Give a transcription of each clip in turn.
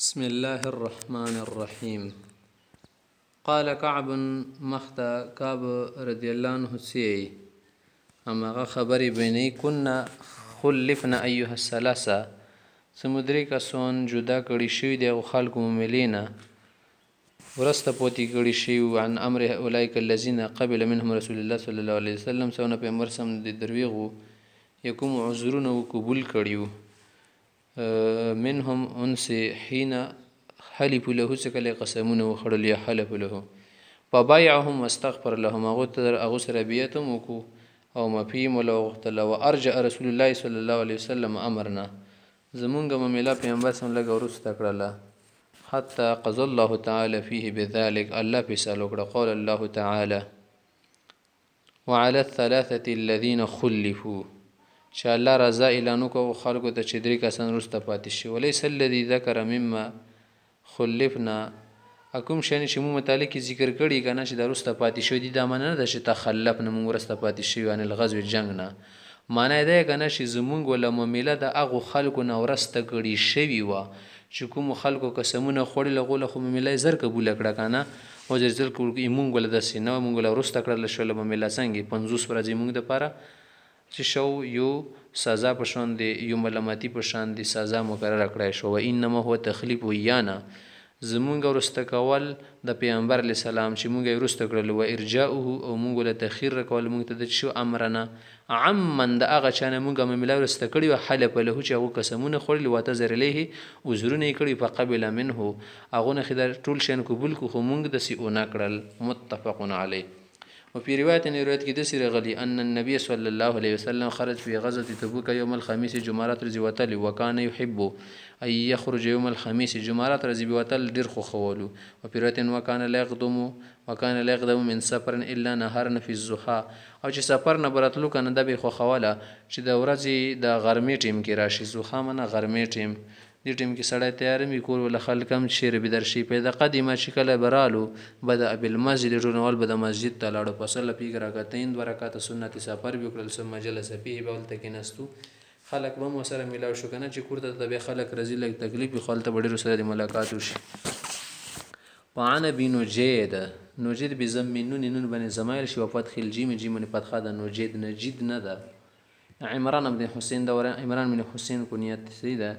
بسم الله الرحمن الرحيم. قال كعب مختا كعب رضي الله عنه سي اما خبري بيني كنا خلفنا ايها الثلاثه سمدري کسون جدا کړي شوی دی او خلکو ملینا ورسته پوتی کړي شوی عن امر اولئک الذين قبل منهم رسول الله صلى الله عليه وسلم سونه په مرسم د درویغو یکم عذرونه قبول کړیو منهم انس حين حلف له سکل قسمونه وخړل یا حلف له فبايعهم واستغفر لهم اغو سره بیتم وکو او مفیم ولو وختل وارجع رسول الله صلى الله عليه وسلم امرنا زمونږ ممیلا پیغمبر صلی الله علیه وسلم کړله حتى قضى الله تعالى فيه بذلك الله فسالو کړه قول الله تعالى وعلى الثلاثه الذين خلفوا شاء الله رضا اعلانو کو خلکو ته چې درې کسان رسته پاتې شي وليس الذي ذكر مما خلفنا اكم شان چې مو متعلق ذکر کړي کنه چې د رسته پاتې شو دي د معنی نه چې تخلفنا مو رسته پاتې شي ان الغزو جنگ نه معنی دا کنه چې زمونږ ولا ممیله د اغه خلکو نه ورسته کړي شوی و چې کوم خلکو قسمونه خوړل غوله خو ممیله زر قبول کړه کنه او ځل کو مونږ ول د سینه مونږ ول ورسته کړل شو ممیله څنګه 50 ورځې مونږ د پاره چې شو یو سزا پشان دی یو ملامتي پشان دی سزا مقرره کړای شو و انما هو تخلیف ویانا زمونږ ورسته کول د پیغمبر علی سلام چې مونږ ورسته کړل او ارجاؤه او مونږ له تخیر کول مونږ ته د شو امرنا عمن د هغه چانه مونږ مملا ورسته کړی او حلف له چې هغه قسمونه خورل و تزر الیه عذرونه کړی فقبل منه هغه نه خدای ټول شین قبول کو خو مونږ د سی اون کړل متفقون علی وفي رواية كده غلي أن النبي صلى الله عليه وسلم خرج في غزوة تبوك يوم الخميس جمارات رزي وتل وكان يحب أن يخرج يوم الخميس جمارات رزي وتل درخ خوالو وفي رواية وكان لا يقدم من سفر إلا نهارا في الزحا او چې سفر نه براتلو کنه د به خو خواله چې د ورځې د غرمې ټیم کې راشي زحا منه غرمې ټیم دې ټیم کې سړی تیار می کور ول خلکم شیر بدرشي پیدا قدیمه شکل برالو بدا بالمسجد رونول بدا مسجد ته لاړو پسله پیګ راکتین دوه رکعات سنت سفر وکړل ثم جلس فيه بول تکینستو خلک به مو سره ملاو شو کنه چې کوړه ته به خلک رزي لګ تکلیف خلته بډیر سره د ملاقات وشي وعن بن نوجد بزم نون بن زمایل شي وفات خل جیم جیم فتحه د نوجد نجید نه ده عمران بن حسین دا عمران بن حسین کنیت سیده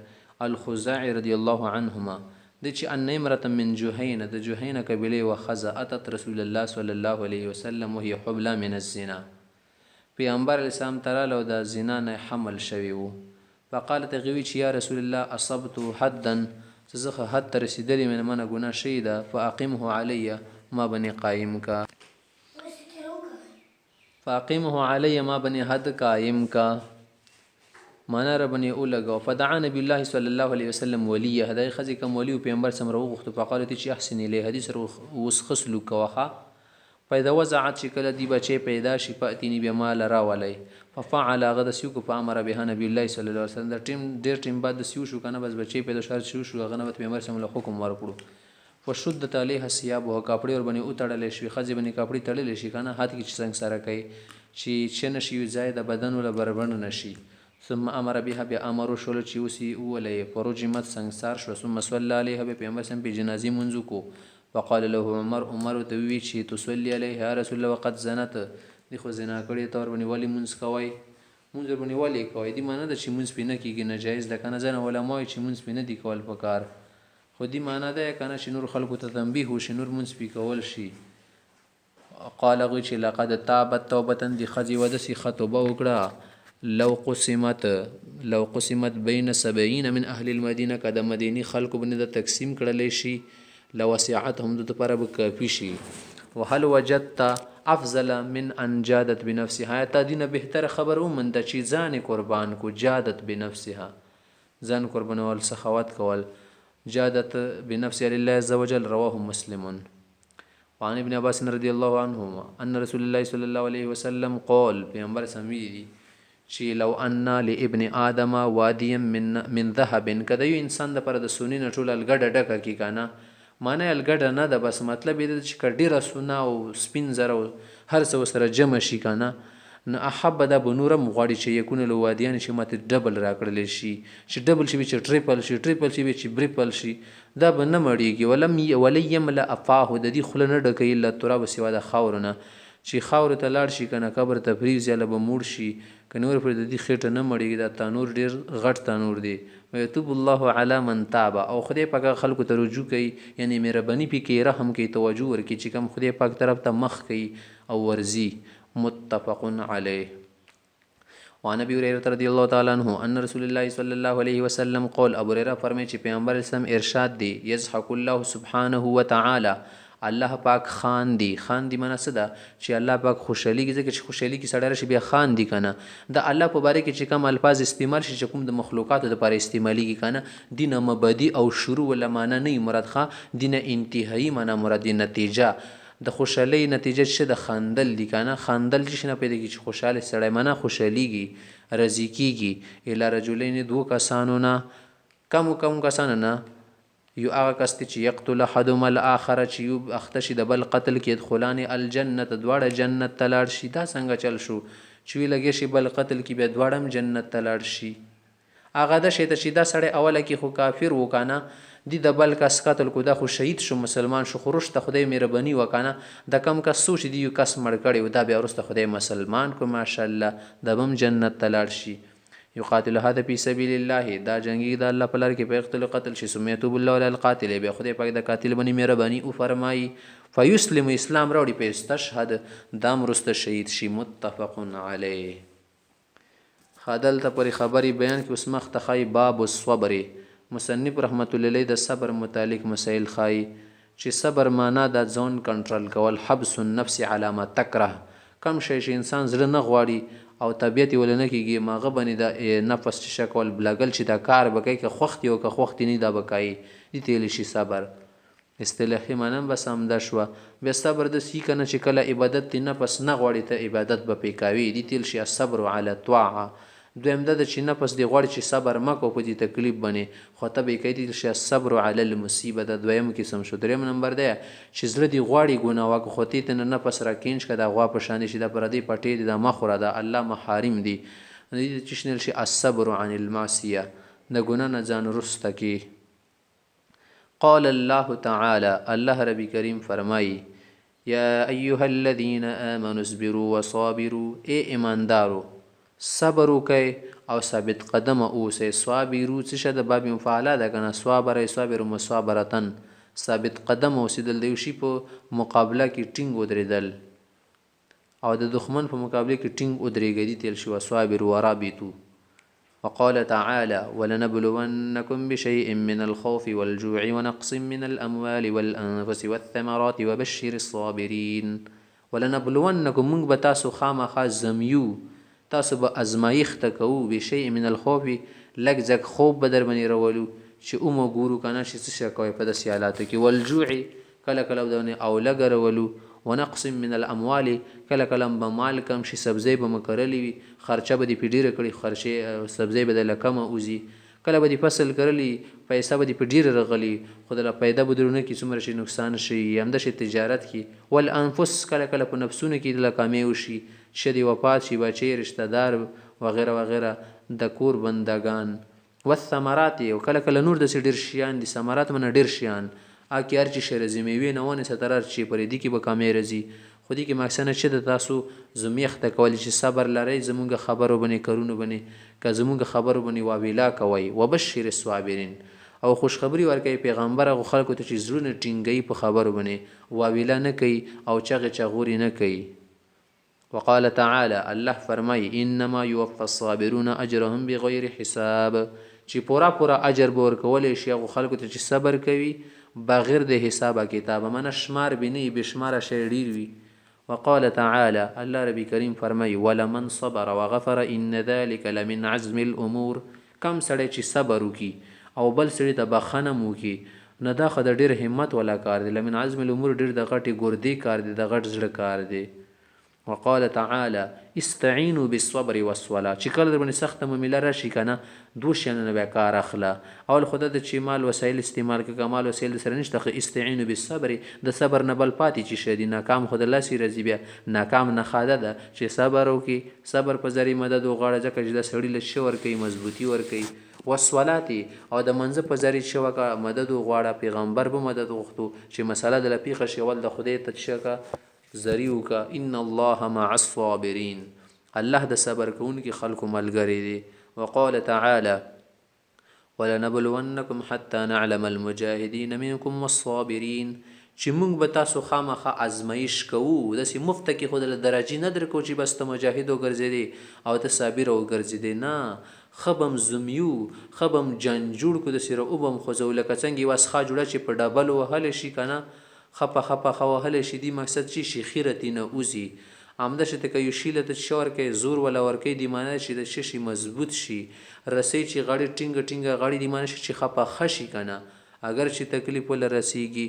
الخزاعي رضي الله عنهما دچ ان امراه من جهينه د جهينه قبيله وخزا اتت رسول الله صلى الله عليه وسلم وهي حبلى من الزنا پیغمبر اسلام تعالی له د زنا نه حمل شوی وو فقالت غوي چې یا رسول الله اصبت حدا زخه حد رسیدلی من ګنا شیدا فاقمه علی ما بني قائم کا فاقمه علی ما بني حد قائم کا معنا ربني اولغو فدعا نبي الله صلى الله عليه وسلم ولي هداي خزي كم ولي پیغمبر سمرو غخت فقالت چې احسن له حدیث وس خسلو کوخه پیدا وزعت شکل دی بچي پیدا شي پاتینی به مال را ولي ففعل غد سيو په امر به نبي الله صلى الله عليه وسلم د ټیم ډیر ټیم بعد سيو شو کنه بس بچي پیدا شو غنوت پیغمبر سم له حکم ورکړو وشدت عليها الثياب او کپڑے ور بني اوتړل شي خزي بني کپڑے تړل شي کنه هات کی څنګه سره کوي چې چنه شي زائد بدن ولا بربند نشي ثم امر بها بامر شول چې وسی ولې فرجمت سنگسار شو ثم صلى عليها به پیغمبر سم په جنازي منځ کو فقال له عمر ته وی چې تصلي عليها يا رسول الله وقد زنت دی خو زنا کړي تور باندې ولی منځ کوي منځ باندې ولی کوي دی معنی د چې منځ پینه کیږي ناجایز ده کنه زنه علماء چې منځ پینه دی کول پکار خو دی معنی ده کنه چې نور خلکو ته تنبیه او شنور منځ پی کول شي قال غي چې لقد تابت توبه دی خزي ودسي خطبه وکړه لو قسمت بين 70 من اهل المدينه کده مدینی خلق بنه د تقسیم کړل شي لوسعتهم د پر به کافی شي وهل وجدت افضل من ان جادت بنفسها تا دینه بهتر خبر ومن د چی ځان قربان کو جادت بنفسها ځان قربان ول سخاوت کول جادت بنفسها لله عز وجل رواه مسلم وعن ابن عباس رضي الله عنهما ان رسول الله صلى الله عليه وسلم قال پیغمبر سمي چې لو ان لابن ادم واديا من ذهب کده یو انسان د پر د سونی نه ټول الګډه ډکه کی کنه معنی الګډه نه د بس مطلب دې چې کډیره سونه او سپین زره هر څه سره جمع شي کنه نو احب دا به نورم غواړي چې یکونه له وادیان چې ماته ډبل راکړلی شي چې ډبل شي چې ټریپل شي ټریپل شي چې بریپل شي دا به نه مړیږي ولی یملا افاه د دې خوله نه ډکوي الا تراب سوا د خاورو نه چې خاورو ته لاړ شي کنه قبر ته پریږدي یا به موړ شي که نور پر د دې خېټه نه مړیږي دا تانور ډېر غټ تانور دی ویتوب الله علی من تاب او خدای پاک خلکو ته رجوع کوي یعنی مهرباني پې کوي رحم کوي توجه ورکړي چې کوم خدای پاک طرف ته مخ کوي او ورزي متفق علیه وعن ابي هريره رضي الله تعالى عنه ان رسول الله صلى الله عليه وسلم قال ابو هريره فرمایي چې پیغمبر اسلام ارشاد دی يضحك الله سبحانه وتعالى الله پاک خان دی معنا څه ده چې الله پاک خوشحالي کې چې خوشحالي کې سړی راشي بیا خان دی کنه د الله په باره کې چې کوم الفاظ استعمال شي چې کوم د مخلوقاتو لپاره استعمالي کې کنه دینه مبدی او شروع ولا معنا نه مراد ښه دینه انتهایی معنا مراد نتیجه د خوشحالي نتیجه څه د خندل دی کنه خندل چې نه پیدا کی چې خوشاله سړی معنا خوشحاليږي رضی کیږي اله رجلین دو کسانو نه کم کسانو نه یو هغه کس چې یقتل احدهما الاخر چې یو اختشي د بل قتل کې ادخلان الجنه دواړه جنت ته لاړ شي دا څنګه چل شو چې وی لګي شي بل قتل کې به دواړه جنت ته لاړ شي هغه د شي چې دا سړی اوله کې خو کافر وکانه دی د بل کس قتل کو دا خو شهید شو مسلمان شو خروش ته خدای مهرباني وکانه د کم کس سوچ دی یو کس مړ کړي دا بیا ورسته خدای مسلمان کو ماشاءالله د بم جنت ته لاړ شي یقاتل هذا فی سبیل الله دا جنگی د الله په لار کې په اقتل قتل شي سمیتوب الله علی القاتل به خدای پاک د قاتل باندې مهرباني او فرمایي فیسلم اسلام راوړي په استشهد دام رست شهید شي متفق علیه خادل ته پر خبري بیان کې اوس مخ تخای باب الصبر مصنف رحمت الله علیه د صبر متعلق مسائل خای چې صبر معنا د ځون کنټرول کول حبس النفس علی ما تکره کم شي چې انسان زړه نه غواړي او طبیعت ولنه کیږي ماغه باندې د نفس شکل بلګل چې دا کار بکای که خوختي او که خوختي نه دا بکای دي تل شي صبر اصطلاحي معنی بس همدا شو بیا صبر د سی کنه چې کله عبادت نه پس نه غواړي ته عبادت به پیکاوي دي تل شي صبر علی الطاعه دویم د چې نه پس دی غواړي چې صبر مکو په دې تکلیف باندې خو ته به کوي دي چې صبر علی المصیبه د دویم قسم شو دریم نمبر دی چې زړه دی غواړي ګناوه کو خو ته نه پس راکینچ کده غوا په شان شي د پردی پټی د مخوره د الله محارم دي دې چې شنل شي الصبر عن المعصیه د ګنا نه ځان رسته کی قال الله تعالی الله رب کریم فرمایي یا ایها الذين آمنوا اصبروا وصابروا ای ایماندارو صبر وکي او ثابت قدم اوسه صابرو څه شد باب مفعله ده کنه صابر مصابرتن ثابت قدم اوسیدل دی شي په مقابله کې ټینګ ودرېدل او د دښمن په مقابله کې ټینګ ودرېږي تل شو صابر ورابطو وقال تعالى ولنبلونكم بشيء من الخوف والجوع ونقص من الاموال والانفس والثمرات وبشر الصابرين ولنبلونكم من بتاسو خامخ زميو تاسو به ازمایښت کوو به شی من الخوف لګ زګ خوب بدر باندې رولو چې اومو ګورو کنه چې څه کوي په داسې حالاتو کې والجوع کله کله ودونه او لګ رولو ونقص من الاموال کله کله به مال کم شي سبزی به مکرلی وي خرچه به دی پیډیره کړي خرچه سبزی به د لکم اوزي کله به دی فصل کرلی پیسې به دی پیډیره رغلی خود لا پیدا بدرونه کې څومره شي نقصان شي هم د تجارت کې والانفس کله کله په نفسونه کې د لکامي وشي شدی وفات شي بچي رشتہ دار وغیرہ وغیرہ د کور بندگان والثمرات او کله کله نور د ډیر شیان دي ثمرات من ډیر شیان اکی ارچ شرزی میوي نه ونه سترار چی پر دي کې به کامیرزي خودی کې مقصد چې د تاسو زمیخ ته کول چې صبر لري زمونږ خبرو بنې کرونو بنې که زمونږ خبرو بنې واویلا کوي وبشر الصابرین او خوشخبری ورکوي پیغمبر او خلکو ته چې زړونه ټینګي په خبرو بنې واویلا نه کوي او چغه چغوري نه کوي وقال تعالى الله فرمای انما يوفى الصابرون اجرهم بغیر حساب چې پورا اجر به ورکول شي او خلکو ته چې صبر کوي بغیر د حساب کتاب من شمار بنی بشمار شی ډیر وي وقال تعالى الله رب کریم فرمای ولمن صبر وغفر ان ذلك لمن عزم الامور کم سړی چې صبر وکي او بل سړی ته بخنه موکي نه دا خدای ډیر همت ولا کار دی لمن عزم الامور ډیر د غټي ګردي کار دی د غټ زړه کار دی وقال تعالی استعینوا بالصبر والصلاة. چې کله در باندې سخته معامله راشي که نه دوه شیانو نه بیا کار اخله. اول خو دا چې مال وسایل استعمال که مال وسایل سره نشته خو استعینوا بالصبر د صبر نه بل پاتې چې شي ناکام خو د لاسې راځي بیا ناکام نه خاده ده چې صبر وکړي صبر په ذریعه مدد وغواړه ځکه چې دا سړي له ښه ورکوي مضبوطي ورکوي. والصلاتي او د منځه په ذریعه شوه که مدد وغواړه پیغمبر به مدد وغوښتو چې مسله د لپیخه شي ول د خدای ته شکه ذریعو کا ان الله مع الصابرین الله د صبر کوونکي خلکو ملګری دی. وقال تعالی ولنبلونکم حتی نعلم المجاهدین منکم والصابرین چې موږ به تاسو خامخا ازمایش کوو داسې مفته کې خو د درجې نه درکو چې بس ته مجاهد وګرځېدې او ته صابر وګرځېدې نه خبم زمیو خبم جنګ جوړ کو د سره وبم خوځو لکه څنګه یوه سخا جوړه چې په ډبل وهلی شي که نه خپه وهلی شي دې مقصد چې شي خیرتې نه وځي همدا شته که یو شي له ته څه ورکوي زور ولا ورکوي دې معنی چې د شي مضبوط شي رسۍ چې غاړې ټینګه غاړې دې معنی چې خپه ښه شي که نه اگر چې تکلیف ولا رسیږي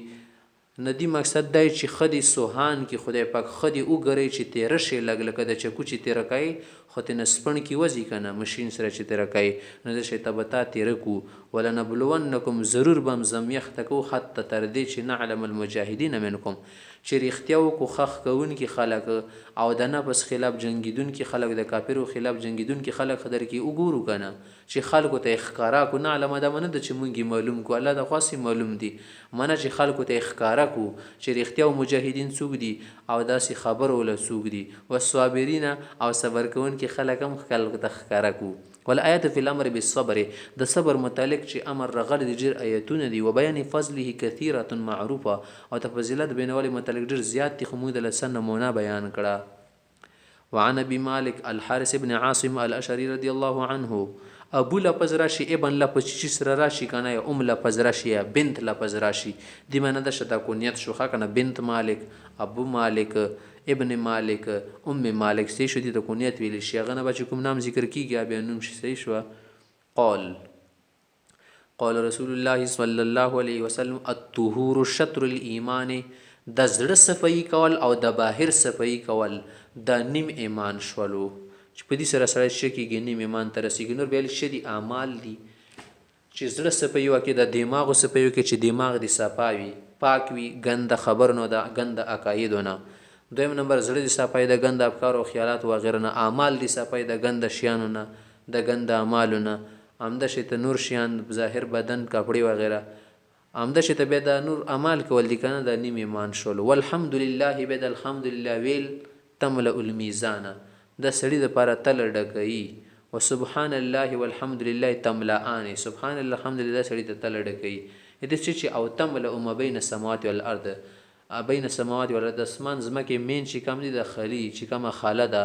نه دې مقصد دی چې ښه دې سوهان کې خدای پاک ښه دې وګورئ چې تیره شي لږ لکه د چکو چې تیره کوي خو ترې نه سپڼ کې وځي که نه مشین سره چې تیره کوي نو داسې ته به تا تیره کړو. ولنبلونکم ضرور به م زمیخته کوو حتی تر دې چې نعلم المجاهدین منکم چې رښتیا وکړو خښ کوونکي خلک او د نفس خلاف جنګېدونکي خلک د کافرو خلاف جنګېدونکي خلک در کې وګورو که نه چې خلکو ته یې ښکاره کړو. نعلمه دا منه ده چې مونږ یې معلوم کړو الله د خاصې معلوم دي منه چې خلکو ته یې ښکاره کړو چې رښتیا مجاهدین څوک دي او داسې خبر وله څوک دي. والصابرین او صبر کوونکي خلک هم خلکو ته ښکاره کړو. والآیات فی الامر بالصبر د صبر متعلق چې امر رغلی د ډېر آیتونه دي. و بیان فضله کثیرة معروفه او د فضیلت بینوالي متعلق ډېر زیات دي خو موږ د لسن نمونه بیان کړه. وعن ابي مالك الحارث بن عاصم الاشعري رضی الله عنه ابو لفظ راشي ابن لفظ چې سره راشي کنه یا لفظ راشي یا بنت لفظ راشي دی معنی د شتا کونیت شوخه کنه بنت مالک ابو مالک ابن مالک مالک سی شو دي د کونیت ویل شي غنه بچ کوم نام ذکر کیږي بیا نوم شي صحیح شو. قال رسول الله صلی الله علیه وسلم الطهور شطر الايمان د زړه صفائی کول او د باهر صفائی کول د نیم ایمان شولو چې په دې سره سره شکیږي نیم ایمان ته رسیږي. نور بیا شدي اعمال دي چې زړه صفائی وکړي د دماغو صفائی وکړي چې دماغ دې صفاوي پاک وي ګنده خبر نو د ګنده عقایدو نه. دویم نمبر زړه دې صفائی د ګنده افکار او خیالات و غیره نه. اعمال دې صفائی د ګنده شیانو نه د ګنده اعمالو نه. همدا شته نور شیان ظاهر بدن کپڑے و غیره همدا شته بیا د نور اعمال کول دي کنه د نیم ایمان شول. والحمدلله بد الحمدلله ویل تملأ الميزان د سړي د پاره تل ډکوي. وسبحان الله والحمدلله تملأان سبحان الله الحمدلله سړي ته تل ډکوي. دې چې او تملأ ما بین السماوات والارض بین السماوات والارض اسمان زمکه مین چې کم دي د خلی چې کومه خاله ده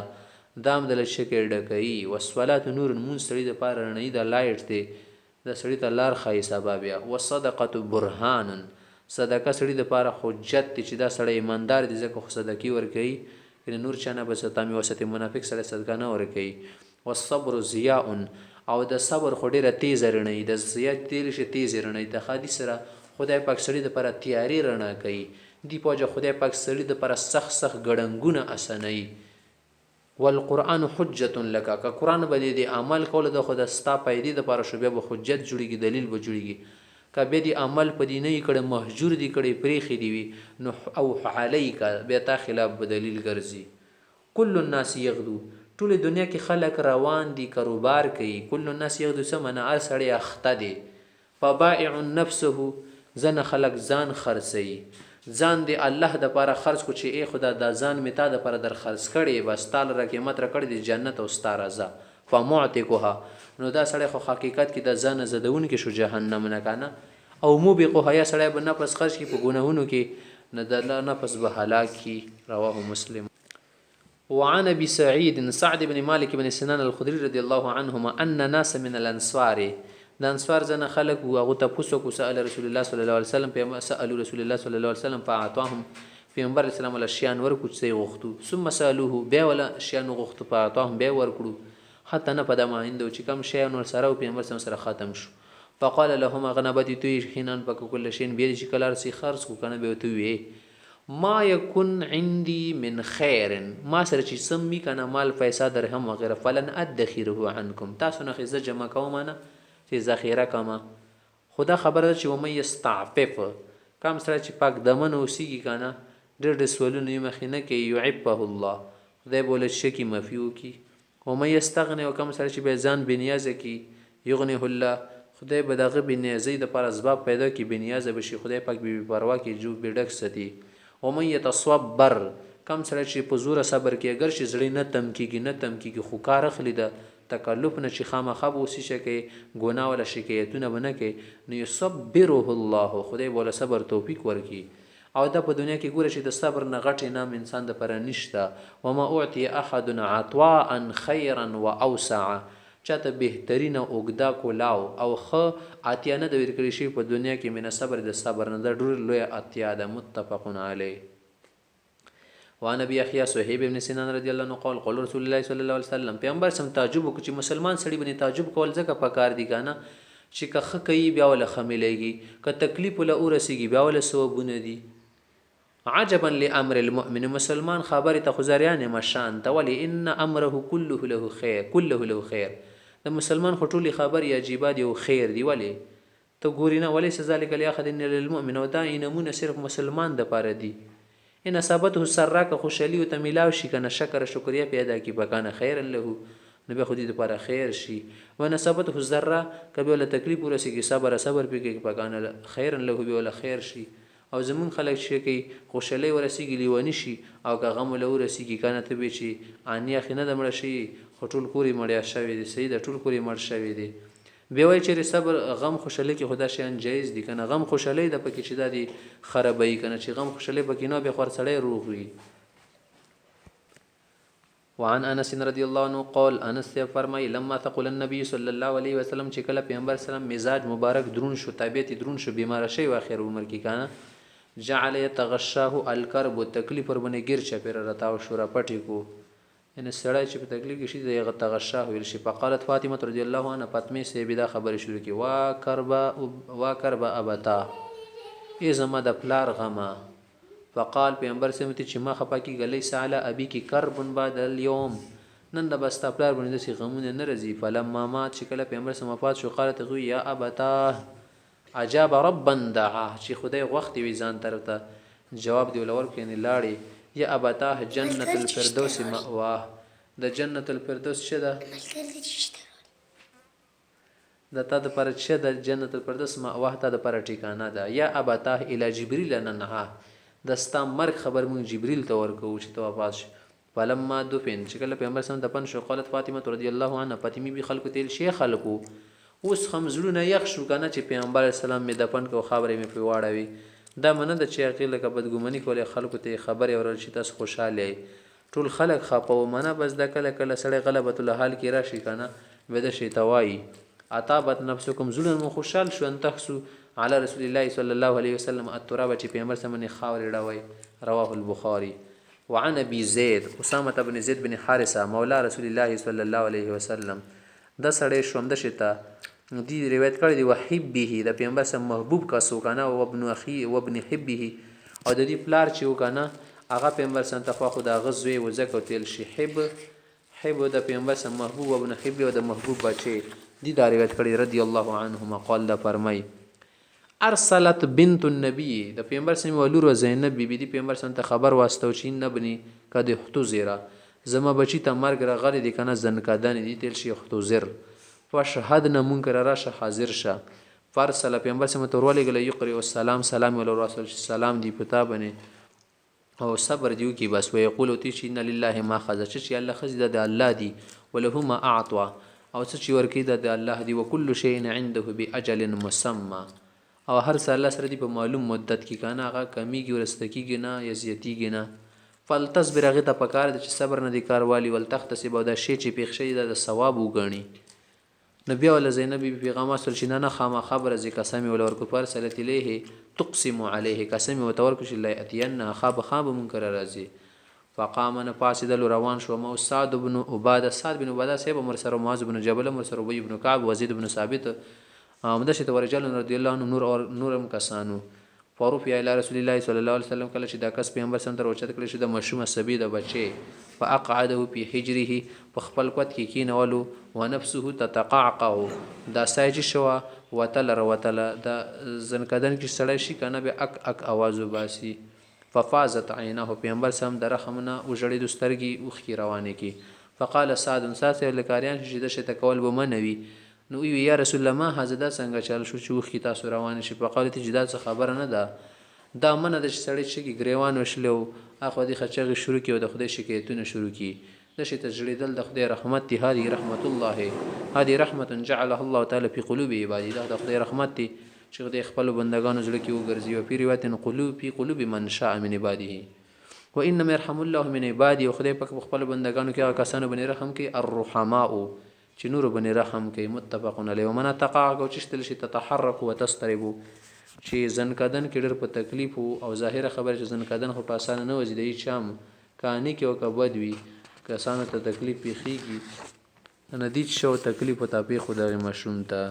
دام د شکر ډکوي. والصلاه نور مون سړي د پاره نه د لایټ دی د سړي ته لار خای سبب یا. والصدقه برهان صدقه سړي د پاره حجت چې دا سړی ایماندار دي ځکه خو صدقې ورکوي کنه نور چانه بس تامي وسته منافق سره صدقه نه ورکوي. والصبر ضیاء او د صبر خو ډیره تیز رڼی د ضیاء تیل شي تیز رڼی د خادي سره خدای پاک سړي د پر تیاری رڼا کوي دی پوجا خدای پاک سړي د پر سخت ګړنګونه اسنئ. والقرآن حجت لك که قرآن به دې عمل کول د خود ستا پیدې د پر شوبه به حجت جوړیږي دلیل به جوړیږي. کبه دی عمل په دې نه کړه محجور دی کړه پریخي دی وي نو او علیک به تا خلاف بدلیل ګرځي. کل الناس یغدو ټول دنیا کې خلک روان دي کاروبار کوي. کل الناس یغدو سمنا ارسړی اخته دي. فبائع نفسه زن خلق ځان خرڅي ځان دی الله د پاره خرڅ کو چې ای خدا دا ځان میتا د پاره در خرڅ کړي بس تعالی را قیمت را کړی دی جنت او ستاره ز فمعتقها نو دا سړی خو حقیقت کې د ځان زدون کې شو جهنم نه کنه او موبقها یا سړی به نفس خرج کې په ګناهونو کې نه د نفس به هلاکی. رواه مسلم. وعن ابي سعيد سعد بن مالك بن سنان الخدري رضي الله عنهما ان ناس من الانصار د انصار زنه خلق او هغه ته پوسو کو سال رسول الله صلی الله علیه وسلم په سالو رسول الله صلی الله علیه وسلم فاعطاهم پیغمبر اسلام ول شیان ورکو چې غوښتو ثم سالوه بیا ول شیان غوښتو فاعطاهم بیا ورکړو حتی نه پد ما هندو چې کم شی نور سره او پیغمبر سره ختم شو. فقال لهم غنبت توي حينان پک کل شین بیا چې کلار سي خرص کو کنه به تو وی ما یکن عندي من خیر ما سره چې سم می کنه مال پیسې درهم وغیره فلن ادخره عنکم تاسو نه خزه جمع کوم نه چې ذخیره کما خدا خبره چې ومه یستعفف کم سره چې پاک دمن اوسیږي کنه ډېر ډېر سوالونه یې مخې نه کوي یعفه الله خدای بوله شکی مفیو کی ومه یستغنی او کم سره چې به ځان بنیازه کی یغنه الله خدای به دغه بنیازي د پر اسباب پیدا کی بنیازه بشي خدای پاک بي پروا کی جو بیډک ستی ومن يتصبر کم سره چې په زور صبر کې اگر چې زړی نه تم کیږي خو کار خلی ده تکلف نه چې خامخا اوسې شي ګناه ولا شکایتونه بنه کې نو يصبره الله خدای بوله صبر توفیق ورکی او دا په دنیا کې ګوره چې د صبر نه غټ نام انسان د پر نشته وما اعطي احد عطاء خيرا واوسع چاته بهترینه اوګدا کولاو او خ اتیا نه د ورکړی شي په دنیا کې من صبر د صبر نه د ډور لوی اتیا د متفقون علی وان ابي احيى صهيب ابن سنان رضی الله عنه قال قال رسول الله صلی الله علیه وسلم پیغمبر سم تعجب وکړي چې مسلمان سړي باندې تعجب کول ځکه پکار دي کنه چې که کوي بیا ول خملېږي که تکلیف له اورسيږي بیا ول سوبونه دي عجبا لامر المؤمن مسلمان خبر ته خزریان مشان تولی ان امره كله له خير د مسلمان خټولي خبر یا جیباد یو خیر دی ولی ته ګورینا ولی ذالک الاخذ ان للمؤمن او دا انمونه صرف مسلمان د پاره دی ان ثبته سراک خوشالي او تملاو شي کنه شکر شکریا پیدا کی بکانه خیر له نبی خودی د پاره خیر شي و نسبته الذره کبه ول تکلیف ورسیږي صبر پیږي بکانه خیر له به ول خیر شي او زمون خلک شي کی خوشالي ورسیږي لیونی شي او که غم له ورسیږي کنه ته به شي انیا خنه د مړ شي خټول کوری مړیا شوی دی سید ټول کوری مړ شوی دی به وای چې صبر غم خوشاله کې خدا شیان جایز دي کنه غم خوشاله د پکې چې دادی خرابای کنه چې غم خوشاله پکې نه به خور سړی روغ وي وعن انس رضی الله عنه قال انس فرمای لما ثقل النبي صلی الله علیه وسلم چې کله پیغمبر سلام مزاج مبارک درون شو طبيعت درون شو بیمار شي واخر عمر کې کنه جعل يتغشاه الكرب تکلیف ور باندې ګیر چپیر رتاو شورا پټی کو ان سړی چې په تکلیف کې شي دغه تغشاه ویل شي فقالت فاطمه رضی الله عنها فاطمه سه بدا خبر شروع کی وا کربا ابتا ای زما د پلار غما فقال پیغمبر سمتی چې ما خپا کی غلی ساله ابي کی کربن بعد اليوم نن د بس پلار باندې سي غمونه ناراضي فلما ما چې کله پیغمبر سم وفات شو قالت غو یا ابتا عجاب ربا دعا چې خدای وخت وی ځان طرف ته جواب دی ولور کینی لاړی یا ابتاه جنت الفردوس مأواه د جنت الفردوس شه ده د تا د پر شه د جنت الفردوس مأواه ته د پر ټیکانه ده یا ابتاه الی جبريل ننها دستا مرګ خبر مون جبريل ته ورکو چې تو واپس فلما دفن چې کله پیغمبر سم دفن شو قالت فاطمه رضی الله عنها فاطمه بي خلق تل شي خلقو اوس خمزلونه یخ شو کنه چې پیغمبر اسلام می دفن کو خبرې می په واړوي دا منه د چې عقیله کې بدګمنی کولې خلکو ته خبرې اورل شي تاسو خوشاله ټول خلک خپو منه بس د کله کله سړی غلبت الحال کې راشي کنه ودا شي توای عطابت نفسکم ظلم خوشال شو ان تحسو علی رسول الله صلی الله علیه وسلم التراب چې پیغمبر سمنه خاور ډوي رواه البخاری وعن ابي زید اسامه بن زید بن حارثه مولا رسول الله صلی الله علیه وسلم د سړی شوند شتا دی روایت کړی دی وحبه د پیغمبر سم محبوب کا سوکانه او ابن اخي او ابن حبه او د دې پلار چې وکنه هغه پیغمبر سم تفا خدا غزوی و زکو تل شي حب د پیغمبر سم محبوب او ابن حب او د محبوب بچي دی دا روایت کړی رضی الله عنهما قال دا فرمای ارسلت بنت النبي د پیغمبر سم ولور زینب بیبي دی پیغمبر سم ته خبر واستو چې نبني کده احتزرا زما بچی ته مرګ راغلی دی کنه زنکدان دی تل شي احتزر فشهدنا منکر راشه حاضر شه فرسل پیغمبر سم توروالی گله یقری والسلام سلام ول رسول سلام دی پتا بنه او صبر دیو کی بس و یقول تی ان لله ما خذ چې الله خذ د الله دی وله ما اعطى او چې ورکی د الله دی وکل شیء عنده باجل مسمى او هر څه الله سره دی په معلوم مدت کې کنه هغه کمی کی ورستکی نه یزیتی نه فلتصبر هغه ته پکار د چې صبر نه دی کاروالی ول تختصب او د شی چې پیښې د ثواب وګڼي نبی ول زینب پیغمبر صلی الله علیه وسلم خبر ز قسم ول ورکو پر صلی الیه تقسم علیه قسم وتورکش الله اتین خاب منکر رازی فقام ان فاسدل روان شو مو سعد بن عباده سعد بن عباده صاحب عمر سره معاذ بن جبل عمر سره ابي بن كعب وزيد بن ثابت امده شت ورجال رضی الله عنه نور اور نورم کسانو فرفع الى رسول الله صلی الله علیه وسلم کله چې دا کس پیغمبر سم تر اوچت کړي چې د مشوم سبي د بچي فاقعده في حجره په خپل کوت کې کینولو ونفسه تتقعقع دا سایج شو وتل دا زنکدن کې سړی شي کنه به اک आवाज وباسي ففازت عينه پیغمبر سم درخمنه او جړې د سترګي او خي روانه کی فقال سعد ساسه لکاریان چې د شته کول به منوي نو وی یا رسول الله ما حزدا څنګه چل شو چې خي تاسو روان شي په قالت جدال څه خبره نه ده دا منه د سړی چې ګریوان وشلو اخو د خچغه شروع کی او د خدای شکایتونه شروع کی د شي تجلیدل د خدای رحمت ته هذه رحمت الله هذه رحمت جعلها الله تعالی في قلوب عباده د خدای رحمت ته چې د خپل بندگانو زړه کې وګرځي او په روایت قلوب في قلوب من شاء من عباده وانما يرحم الله من عباده خدای په خپل بندگانو کې هغه کسانو باندې رحم کوي الرحماء چې نور بني رحم کوي متفقون علیه ومن تقاعد او چې تل شي تتحرك وتسترب چې زنکدن کې ډېر په تکلیف او ظاهره خبره چې زنکدن خو په اسانه نه وځي د چام کانی کې او کبد وی کسانو ته تکلیف پیخیږي ندیج شو تکلیف او تابع خدای مشروم ته